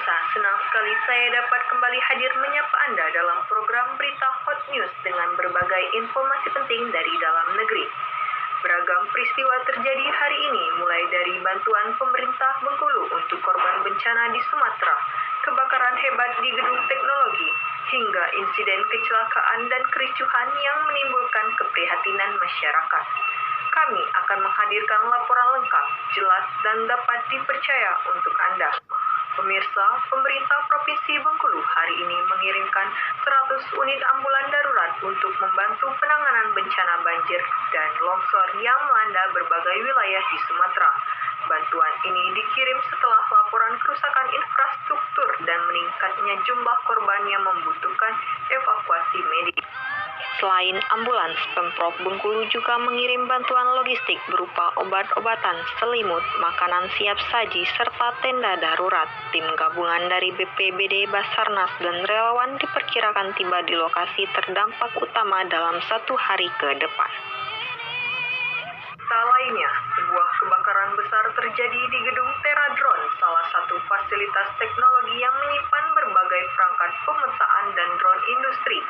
Pemirsa, senang sekali saya dapat kembali hadir menyapa Anda dalam program Berita Hot News dengan berbagai informasi penting dari dalam negeri. Beragam peristiwa terjadi hari ini, mulai dari bantuan pemerintah Bengkulu untuk korban bencana di Sumatera, kebakaran hebat di gedung teknologi, hingga insiden kecelakaan dan kericuhan yang menimbulkan keprihatinan masyarakat. Kami akan menghadirkan laporan lengkap, jelas, dan dapat dipercaya untuk Anda. Pemirsa, pemerintah Provinsi Bengkulu hari ini mengirimkan 100 unit ambulan darurat untuk membantu penanganan bencana banjir dan longsor yang melanda berbagai wilayah di Sumatera. Bantuan ini dikirim setelah laporan kerusakan infrastruktur dan meningkatnya jumlah korban yang membutuhkan evakuasi medis. Selain ambulans, Pemprov Bengkulu juga mengirim bantuan logistik berupa obat-obatan, selimut, makanan siap saji, serta tenda darurat. Tim gabungan dari BPBD, Basarnas, dan relawan diperkirakan tiba di lokasi terdampak utama dalam 1 hari ke depan. Lainnya, sebuah kebakaran besar terjadi di gedung Teradron, salah satu fasilitas teknologi yang menyimpan berbagai perangkat pemetaan dan drone industri.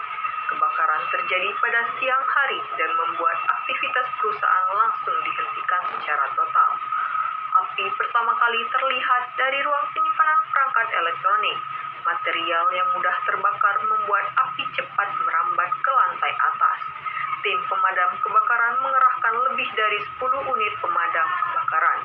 Kebakaran terjadi pada siang hari dan membuat aktivitas perusahaan langsung dihentikan secara total. Api pertama kali terlihat dari ruang penyimpanan perangkat elektronik. Material yang mudah terbakar membuat api cepat merambat ke lantai atas. Tim pemadam kebakaran mengerahkan lebih dari 10 unit pemadam kebakaran,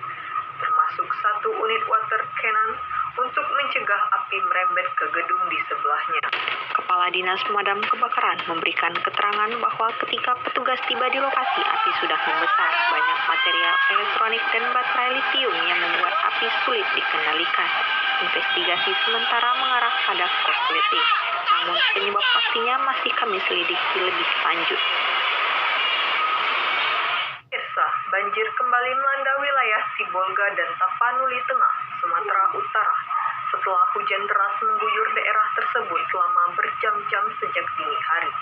termasuk 1 unit water cannon untuk mencegah api merembet ke gedung di sebelahnya. Kepala Dinas Pemadam Kebakaran memberikan keterangan bahwa ketika petugas tiba di lokasi, api sudah membesar. Banyak material elektronik dan baterai litium yang membuat api sulit dikendalikan. Investigasi sementara mengarah pada korsleting, namun penyebab pastinya masih kami selidiki lebih lanjut. Banjir kembali melanda wilayah Sibolga dan Tapanuli Tengah, Sumatera Utara, setelah hujan deras mengguyur daerah tersebut selama berjam-jam sejak dini hari.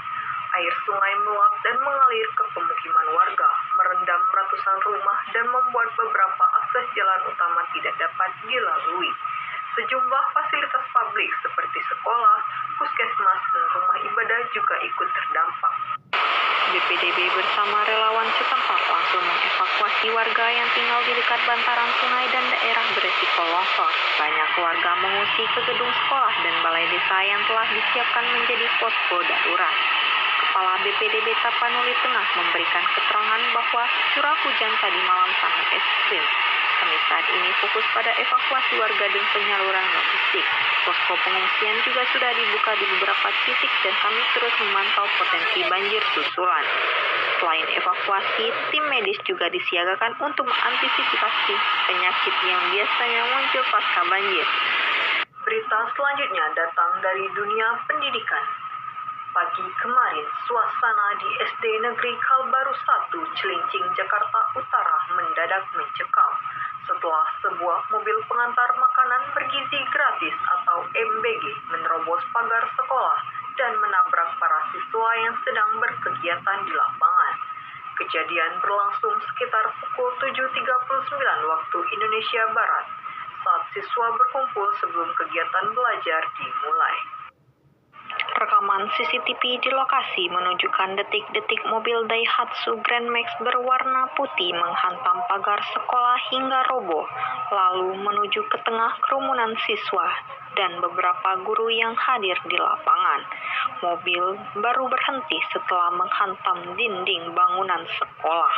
Air sungai meluap dan mengalir ke pemukiman warga, merendam ratusan rumah dan membuat beberapa akses jalan utama tidak dapat dilalui. Sejumlah fasilitas publik seperti sekolah, puskesmas, dan rumah ibadah juga ikut terdampak. BPDB bersama relawan setempat langsung mengevakuasi warga yang tinggal di dekat bantaran sungai dan daerah beresiko longsor. Banyak warga mengungsi ke gedung sekolah dan balai desa yang telah disiapkan menjadi posko darurat. Kepala BPDB Tapanuli Tengah memberikan keterangan bahwa curah hujan tadi malam sangat ekstrim. Kami saat ini fokus pada evakuasi warga dan penyaluran logistik. Posko pengungsian juga sudah dibuka di beberapa titik dan kami terus memantau potensi banjir susulan. Selain evakuasi, tim medis juga disiagakan untuk mengantisipasi penyakit yang biasanya muncul pasca banjir. Berita selanjutnya datang dari dunia pendidikan. Pagi kemarin, suasana di SD Negeri Kalbaru 1, Cilincing, Jakarta Utara mendadak mencekam setelah sebuah mobil pengantar makanan bergizi gratis atau MBG menerobos pagar sekolah dan menabrak para siswa yang sedang berkegiatan di lapangan. Kejadian berlangsung sekitar pukul 7.39 waktu Indonesia Barat saat siswa berkumpul sebelum kegiatan belajar dimulai. Rekaman CCTV di lokasi menunjukkan detik-detik mobil Daihatsu Grand Max berwarna putih menghantam pagar sekolah hingga roboh, lalu menuju ke tengah kerumunan siswa dan beberapa guru yang hadir di lapangan. Mobil baru berhenti setelah menghantam dinding bangunan sekolah.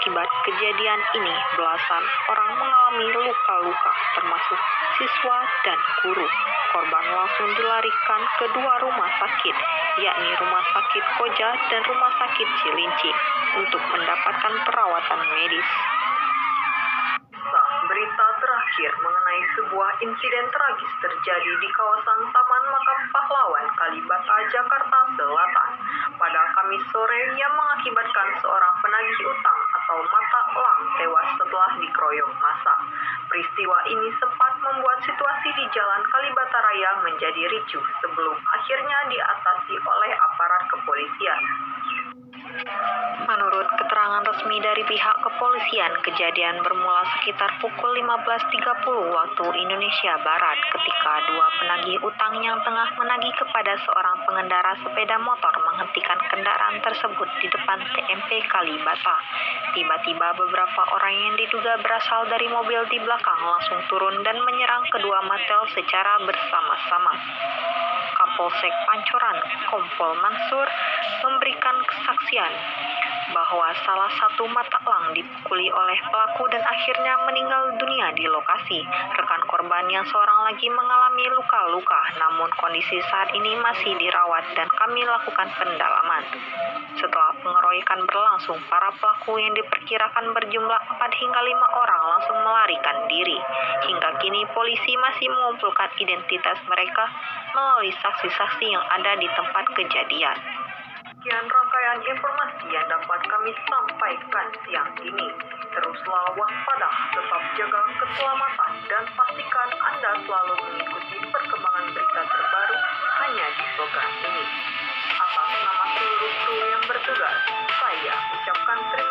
Akibat kejadian ini, belasan orang mengalami luka-luka, termasuk siswa dan guru. Korban langsung dilarikan ke 2 rumah sakit, yakni Rumah Sakit Koja dan Rumah Sakit Cilincing, untuk mendapatkan perawatan medis. Berita terakhir mengenai sebuah insiden tragis terjadi di kawasan Taman Makam Pahlawan, Kalibata, Jakarta Selatan pada Kamis sore yang mengakibatkan seorang penagih utang atau mata elang tewas setelah dikeroyok massa. Peristiwa ini sempat membuat situasi di Jalan Kalibata Raya menjadi ricuh sebelum akhirnya diatasi oleh aparat kepolisian. Menurut keterangan resmi dari pihak kepolisian, kejadian bermula sekitar pukul 15.30 waktu Indonesia Barat ketika dua penagih utang yang tengah menagih kepada seorang pengendara sepeda motor menghentikan kendaraan tersebut di depan TMP Kalibata. Tiba-tiba beberapa orang yang diduga berasal dari mobil di belakang langsung turun dan menyerang kedua motel secara bersama-sama. Kapolsek Pancoran, Kompol Mansur, memberikan kesaksian bahwa salah satu mata elang dipukuli oleh pelaku dan akhirnya meninggal dunia di lokasi. Rekan korban yang seorang lagi mengalami luka-luka, namun kondisi saat ini masih dirawat dan kami lakukan pendalaman. Setelah pengeroyokan berlangsung, para pelaku yang diperkirakan berjumlah 4 hingga 5 orang langsung melarikan diri. Hingga kini polisi masih mengumpulkan identitas mereka melalui saksi-saksi yang ada di tempat kejadian. Sekian rangkaian informasi yang dapat kami sampaikan siang ini. Teruslah waspada, tetap jaga keselamatan, dan pastikan Anda selalu mengikuti perkembangan berita terbaru hanya di program ini. Atas nama seluruh kru yang bertugas, saya ucapkan terima